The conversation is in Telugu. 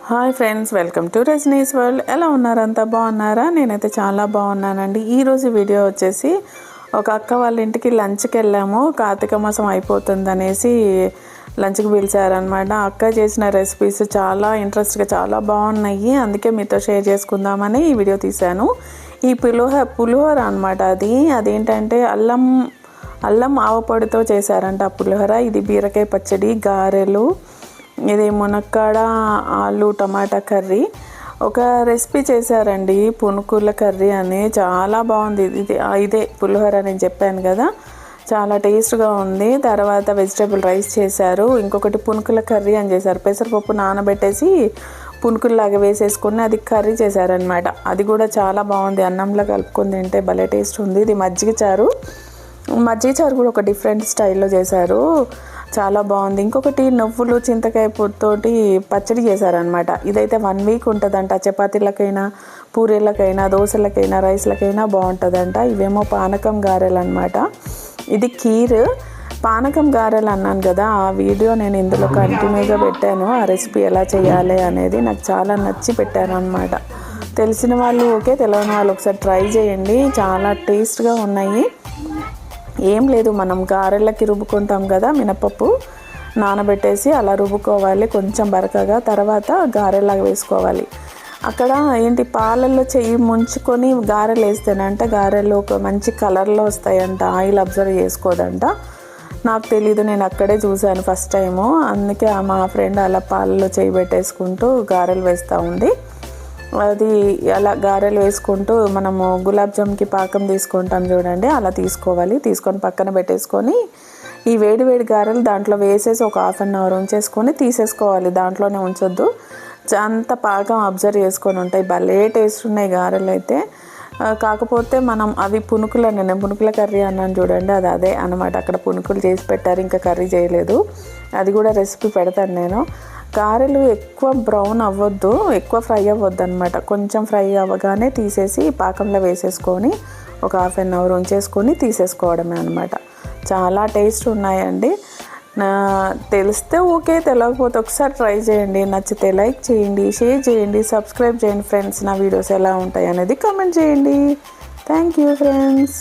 Hi friends, welcome to Rajani's world. ఎలా ఉన్నారు? అంతా బాగున్నారా? నేనైతే చాలా బాగున్నానండి. ఈరోజు వీడియో వచ్చేసి ఒక అక్క వాళ్ళ ఇంటికి లంచ్కి వెళ్ళాము. కార్తీక మాసం అయిపోతుందనేసి లంచ్కి పిలిచారనమాట. అక్క చేసిన రెసిపీస్ చాలా ఇంట్రెస్ట్గా చాలా బాగున్నాయి. అందుకే మీతో షేర్ చేసుకుందామని ఈ వీడియో తీశాను. ఈ పులిహోర అనమాట. అదేంటంటే అల్లం ఆవపొడితో చేశారంట ఆ పులిహోర. ఇది బీరకాయ పచ్చడి, గారెలు, ఇది మునక్కాడ ఆలు టమాటా కర్రీ. ఒక రెసిపీ చేశారండి, పునుకుల కర్రీ అని. చాలా బాగుంది. ఇదే పులిహోర నేను చెప్పాను కదా, చాలా టేస్ట్గా ఉంది. తర్వాత వెజిటేబుల్ రైస్ చేశారు. ఇంకొకటి పునుకుల కర్రీ అని చేశారు. పెసరపప్పు నానబెట్టేసి పునుకుల్లాగా వేసేసుకొని అది కర్రీ చేశారనమాట. అది కూడా చాలా బాగుంది. అన్నంలో కలుపుకొని తింటే భలే టేస్ట్ ఉంది. ఇది మజ్జిగ చారు కూడా ఒక డిఫరెంట్ స్టైల్లో చేశారు, చాలా బాగుంది. ఇంకొకటి నువ్వులు చింతకాయ తోటి పచ్చడి చేశారనమాట. ఇదైతే 1 వీక్ ఉంటుందంట. చపాతీలకైనా, పూరీలకైనా, దోశలకైనా, రైస్లకైనా బాగుంటుందంట. ఇవేమో పానకం గారెలు అనమాట. ఇది కీర్. పానకం గారెలు అన్నాను కదా, ఆ వీడియో నేను ఇందులో కంటిన్యూగా పెట్టాను. ఆ రెసిపీ ఎలా చేయాలి అనేది నాకు చాలా నచ్చి పెట్టాను అనమాట. తెలిసిన వాళ్ళు ఓకే, తెలియని వాళ్ళు ఒకసారి ట్రై చేయండి. చాలా టేస్ట్గా ఉన్నాయి. ఏం లేదు, మనం గారెలకి రుబ్బుకుంటాం కదా, మినపప్పు నానబెట్టేసి అలా రుబ్బుకోవాలి కొంచెం బరకగా. తర్వాత గారెలాగా వేసుకోవాలి. అక్కడ ఏంటి, పాలల్లో చెయ్యి ముంచుకొని గారెలు వేస్తేనంట గారెలు ఒక మంచి కలర్లో వస్తాయంట. ఆయిల్ అబ్జర్వ్ చేసుకోదంట. నాకు తెలీదు, నేను అక్కడే చూశాను ఫస్ట్ టైము. అందుకే మా ఫ్రెండ్ అలా పాలల్లో చెయ్యి పెట్టేసుకుంటూ గారెలు వేస్తూ ఉంది. అది అలా గారెలు వేసుకుంటూ మనము గులాబ్ జామ్కి పాకం తీసుకుంటాం చూడండి, అలా తీసుకోవాలి. తీసుకొని పక్కన పెట్టేసుకొని ఈ వేడి గారెలు దాంట్లో వేసేసి ఒక 1/2 అవర్ ఉంచేసుకొని తీసేసుకోవాలి. దాంట్లోనే ఉంచొద్దు, అంత పాకం అబ్జర్వ్ చేసుకొని ఉంటాయి. భలే టేస్ట్ ఉన్నాయి గారెలు అయితే. కాకపోతే మనం అవి నేను పునుకుల కర్రీ అన్నాను చూడండి, అదే అనమాట. అక్కడ పునుకులు చేసి పెట్టారు, ఇంకా కర్రీ చేయలేదు. అది కూడా రెసిపీ పెడతాను నేను. గారెలు ఎక్కువ బ్రౌన్ అవ్వద్దు, ఎక్కువ ఫ్రై అవ్వద్దు అనమాట. కొంచెం ఫ్రై అవ్వగానే తీసేసి పాకంలో వేసేసుకొని ఒక 1/2 అవర్ ఉంచేసుకొని తీసేసుకోవడమే అనమాట. చాలా టేస్ట్ ఉన్నాయండి. తెలిస్తే ఓకే, తెలియకపోతే ఒకసారి ట్రై చేయండి. నచ్చితే లైక్ చేయండి, షేర్ చేయండి, సబ్స్క్రైబ్ చేయండి ఫ్రెండ్స్. నా వీడియోస్ ఎలా ఉంటాయి అనేది కామెంట్ చేయండి. Thank you friends.